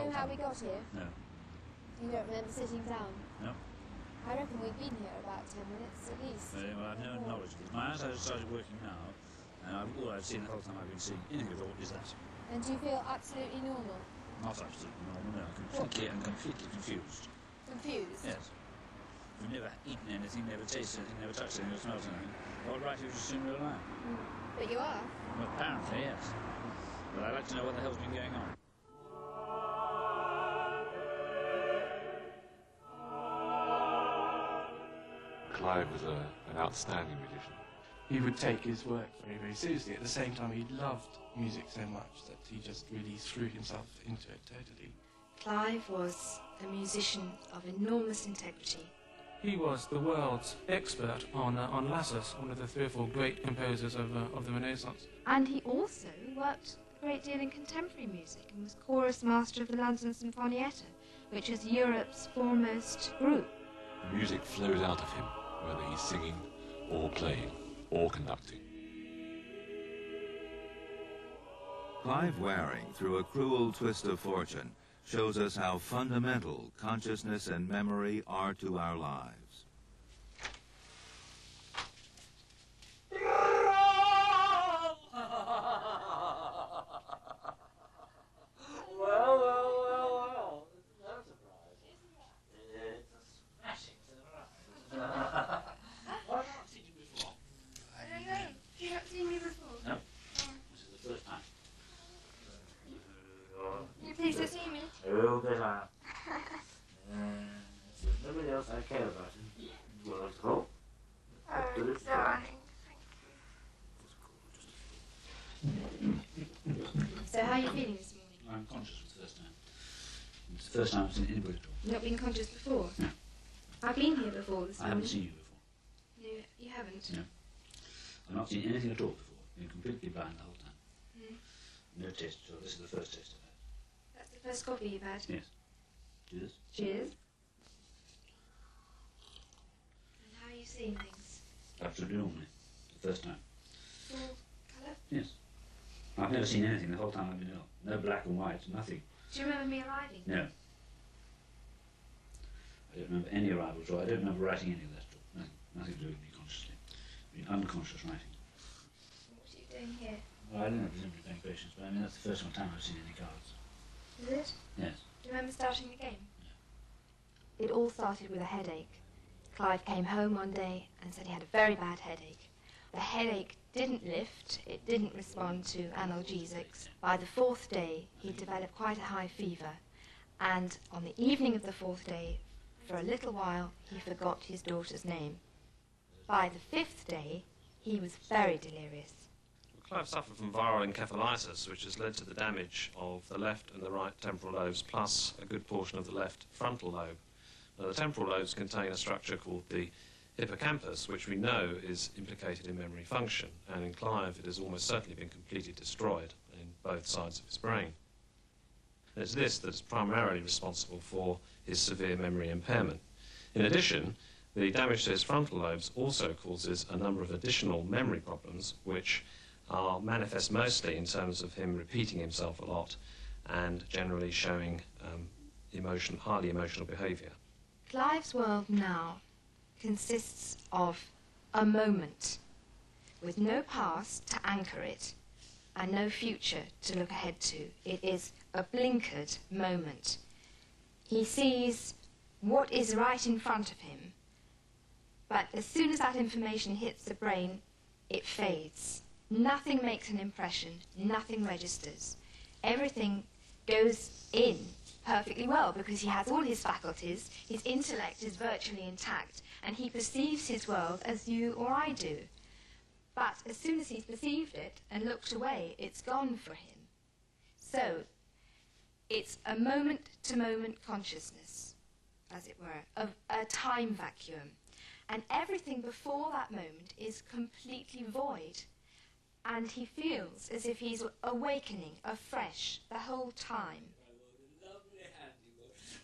know how we got here? No. You don't remember sitting down? No. I reckon we've been here about 10 minutes at least. Well, I've no knowledge of this. My eyes have started working now, and all I've seen the whole time I've been seeing anything at all is that. And do you feel absolutely normal? Not absolutely normal, no. Completely confused. Confused? Yes. We've never eaten anything, never tasted anything, never touched anything, never smelled anything. All right, you just assume we're alive. But you are? Well, apparently, yes. But I'd like to know what the hell's been going on. Clive was an outstanding musician. He would take his work very, very seriously. At the same time, he loved music so much that he just really threw himself into it totally. Clive was a musician of enormous integrity. He was the world's expert on Lassus, one of the 3 or 4 great composers of the Renaissance. And he also worked a great deal in contemporary music and was chorus master of the London Sinfonietta, which was Europe's foremost group. Music flows out of him, whether he's singing or playing or conducting. Clive Waring, through a cruel twist of fortune, shows us how fundamental consciousness and memory are to our lives. Well. No surprise. It's a smashing surprise. Why have I not seen you before? I don't know. You've not seen me before? No. This is the first time. You pleased to see me? Oh, good I am. There's nobody else I care about. Well, that's cool. Oh, darling. So how are you feeling this morning? I'm conscious for the first time. It's the first time I've seen anybody at all. You've not been conscious before? No. I've been here before this I morning. haven't seen you before. No, you haven't? No. I've not seen anything at all before. I've been completely blind the whole time. No taste at all. This is the first taste I've had. That's the first coffee you've had? Yes. Do this. Cheers. And how are you seeing things? Absolutely normally. The first time. Full colour? Yes. I've never seen anything the whole time I've been ill. No black and white, nothing. Do you remember me arriving? No. I don't remember any arrivals, or I don't remember writing any of that stuff. Nothing to do with me consciously. I mean, unconscious writing. What are you doing here? Well, I don't know, presumably playing patience, but I mean, that's the first time I've seen any cards. Is it? Yes. Do you remember starting the game? It all started with a headache. Clive came home one day and said he had a very bad headache. The headache didn't lift, it didn't respond to analgesics. By the 4th day, he developed quite a high fever, and on the evening of the 4th day, for a little while, he forgot his daughter's name. By the 5th day, he was very delirious. Clive suffered from viral encephalitis, which has led to the damage of the left and the right temporal lobes, plus a good portion of the left frontal lobe. Now, the temporal lobes contain a structure called the hippocampus, which we know is implicated in memory function, and in Clive it has almost certainly been completely destroyed in both sides of his brain. And it's this that is primarily responsible for his severe memory impairment. In addition, the damage to his frontal lobes also causes a number of additional memory problems, which are manifest mostly in terms of him repeating himself a lot and generally showing highly emotional behaviour. Clive's world now consists of a moment with no past to anchor it and no future to look ahead to. It is a blinkered moment. He sees what is right in front of him, but as soon as that information hits the brain, it fades. Nothing makes an impression, nothing registers. Everything goes in perfectly well because he has all his faculties, his intellect is virtually intact, and he perceives his world as you or I do. But as soon as he's perceived it and looked away, it's gone for him. So, it's a moment-to-moment consciousness, as it were, of a time vacuum. And everything before that moment is completely void. And he feels as if he's awakening afresh the whole time.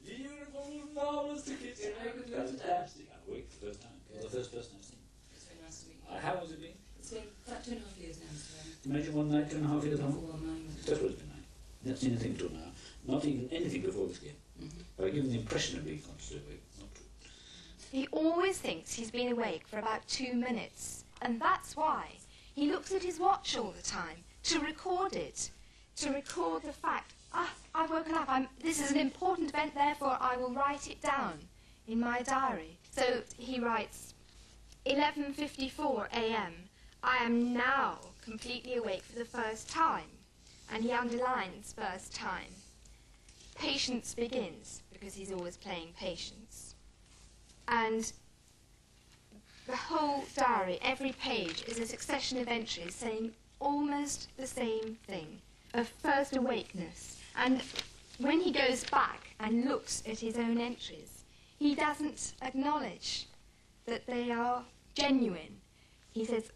Beautiful, marvelous tickets. Fantastic. I'm awake for the first time. The first person I've seen. It's very nice to meet you. How has it been? It's been about 2.5 years now, Mr. Warren. Imagine one night, 2.5 years on. 4 9. It's just what it's been like. Never seen anything till now. Not even anything before this game. By giving the impression of being consciously awake. Not true. He always thinks he's been awake for about 2 minutes, and that's why he looks at his watch all the time to record it, to record the fact, I've woken up, this is an important event, therefore I will write it down in my diary. So he writes, 11:54 a.m. I am now completely awake for the first time, and he underlines first time. Patience begins, because he's always playing patience. And the whole diary, every page, is a succession of entries saying almost the same thing, of first awakeness. And when he goes back and looks at his own entries, he doesn't acknowledge that they are genuine. He says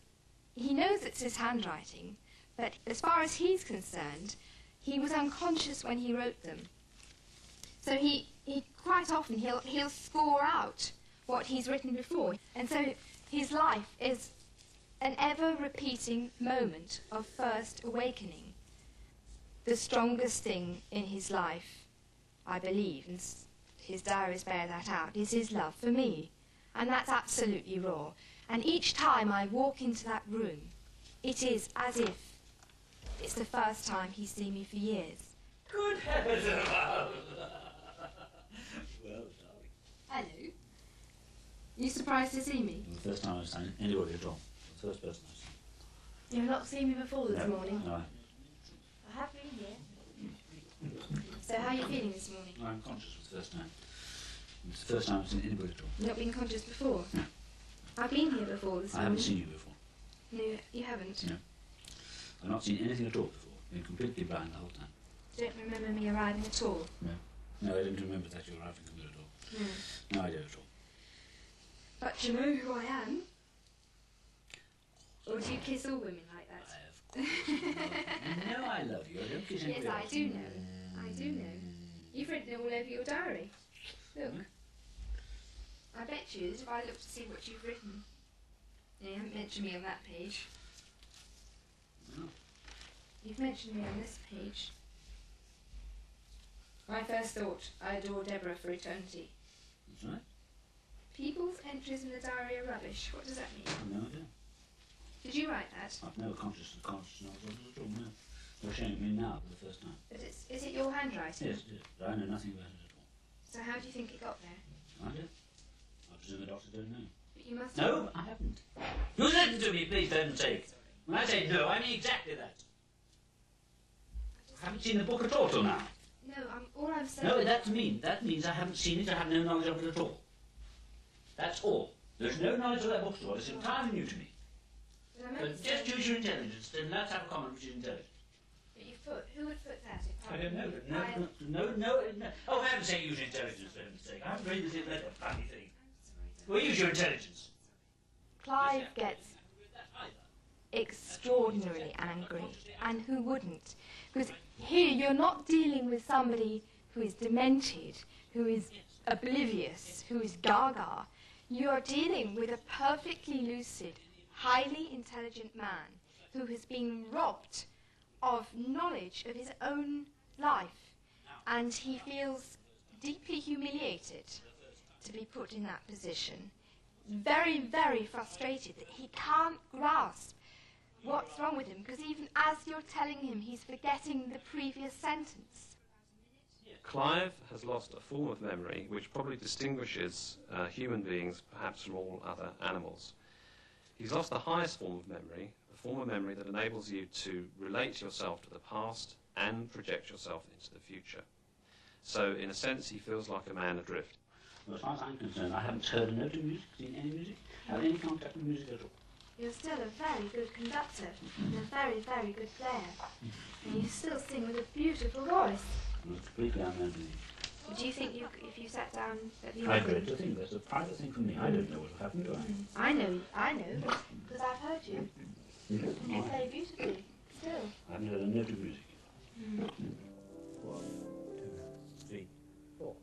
he knows it's his handwriting, but as far as he's concerned, he was unconscious when he wrote them. So he quite often he'll score out what he's written before, and so his life is an ever-repeating moment of first awakening. The strongest thing in his life, I believe, and his diaries bear that out, is his love for me, and that's absolutely raw. And each time I walk into that room, it is as if it's the first time he's seen me for years. Good heavens above! Well, darling. Hello. You surprised to see me? The first time I've seen anybody at all. The first person I've seen. You've not seen me before this morning? No, I have been here. So how are you feeling this morning? I'm conscious for the first time. It's the first time I've seen anybody at all. You've not been conscious before? No. I've been here before this morning. I haven't seen you before. No, you haven't? No. I've not seen anything at all before. Been completely blind the whole time. You don't remember me arriving at all? No. No, I didn't remember that you were arriving at all. No. No idea at all. But you know who I am? Or do you kiss all women like that? I, of course. You know I love you. I don't kiss anybody Yes, I else. do know. I do know. You've written it all over your diary. Look. I bet you that if I look to see what you've written, you haven't mentioned me on that page. No. You've mentioned me on this page. My first thought, I adore Deborah for eternity. That's right. People's entries in the diary are rubbish. What does that mean? I've no idea. Did you write that? I've no conscious knowledge of it at all, no. You're showing me now for the first time. But is it your handwriting? Yes, it is. But I know nothing about it at all. So how do you think it got there? I do. I presume the doctor don't know. But you must No, I haven't. You listen to me, please, for heaven's sake. When I say no, I mean exactly that. I haven't seen the book at all till now. No, all I'm saying... No, that means I haven't seen it, I have no knowledge of it at all. That's all. There's no knowledge of that book at all. It's entirely new to me. But I'm But only just saying- use your intelligence, then let's have a comment which is intelligent. But who would put that if I don't know, but no. Oh, for heaven's sake, use your intelligence, for heaven's sake. I haven't read this letter, funny thing. Well, use your intelligence. Clive gets extraordinarily angry, and who wouldn't? Because here you're not dealing with somebody who is demented, who is oblivious, who is gaga. You're dealing with a perfectly lucid, highly intelligent man who has been robbed of knowledge of his own life, and he feels deeply humiliated to be put in that position. Very, very frustrated that he can't grasp what's wrong with him, because even as you're telling him, he's forgetting the previous sentence. Clive has lost a form of memory which probably distinguishes human beings perhaps from all other animals. He's lost the highest form of memory, a form of memory that enables you to relate yourself to the past and project yourself into the future. So, in a sense, he feels like a man adrift. Well, as far as I'm concerned, I haven't heard a note of music, seen any music, had any contact with music at all. You're still a very good conductor and a very, very good player. And you still sing with a beautiful voice. Well, it's completely unknown to me. But do you think if you sat down at the I dread to think that's a private thing for me. I don't know what will happen, do I? I know, because I've heard you. And you play beautifully, still. I haven't heard a note of music. 1, 2, 3, 4.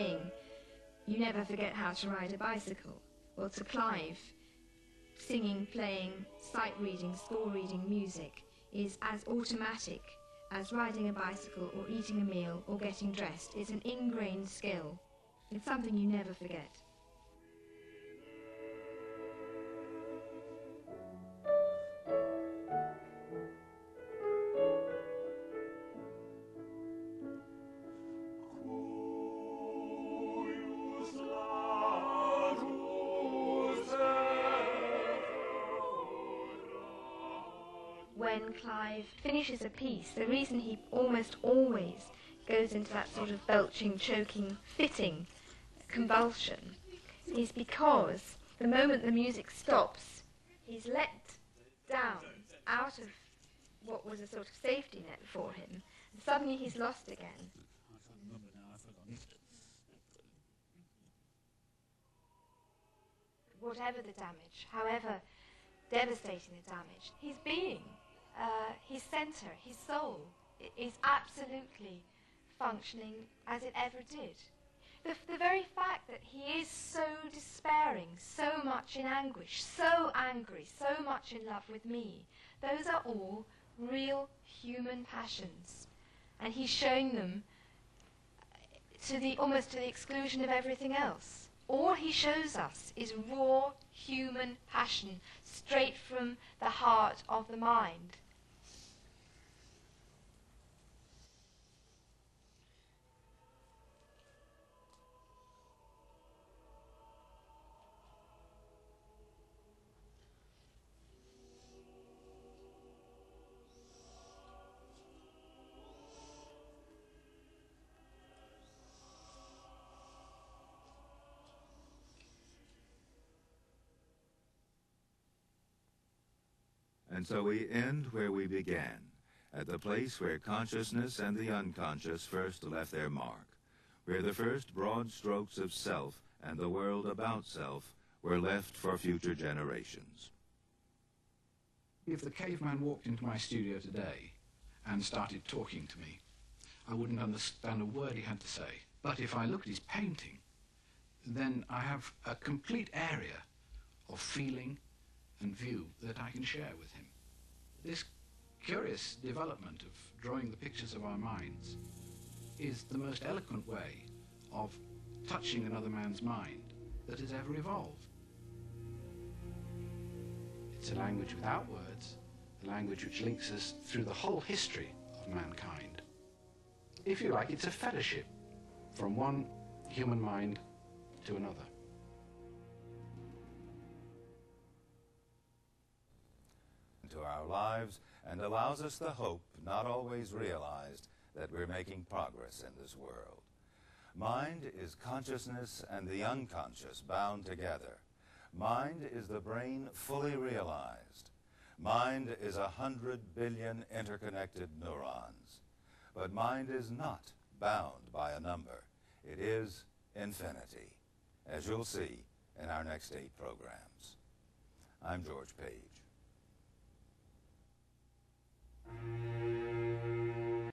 saying, you never forget how to ride a bicycle. Well, to Clive, singing, playing, sight reading, score reading music is as automatic as riding a bicycle or eating a meal or getting dressed. It's an ingrained skill. It's something you never forget. When Clive finishes a piece, the reason he almost always goes into that sort of belching, choking, fitting convulsion is because the moment the music stops, he's let down out of what was a sort of safety net for him, and suddenly he's lost again. Whatever the damage, however devastating the damage, his being, his centre, his soul, is absolutely functioning as it ever did. The very fact that he is so despairing, so much in anguish, so angry, so much in love with me, those are all real human passions. And he's showing them almost to the exclusion of everything else. All he shows us is raw human passion, straight from the heart of the mind. And so we end where we began, at the place where consciousness and the unconscious first left their mark, where the first broad strokes of self and the world about self were left for future generations. If the caveman walked into my studio today and started talking to me, I wouldn't understand a word he had to say. But if I look at his painting, then I have a complete area of feeling and view that I can share with him. This curious development of drawing the pictures of our minds is the most eloquent way of touching another man's mind that has ever evolved. It's a language without words, a language which links us through the whole history of mankind. If you like, it's a fellowship from one human mind to another. To our lives and allows us the hope, not always realized, that we're making progress in this world. Mind is consciousness and the unconscious bound together. Mind is the brain fully realized. Mind is 100 billion interconnected neurons. But mind is not bound by a number. It is infinity, as you'll see in our next 8 programs. I'm George Page.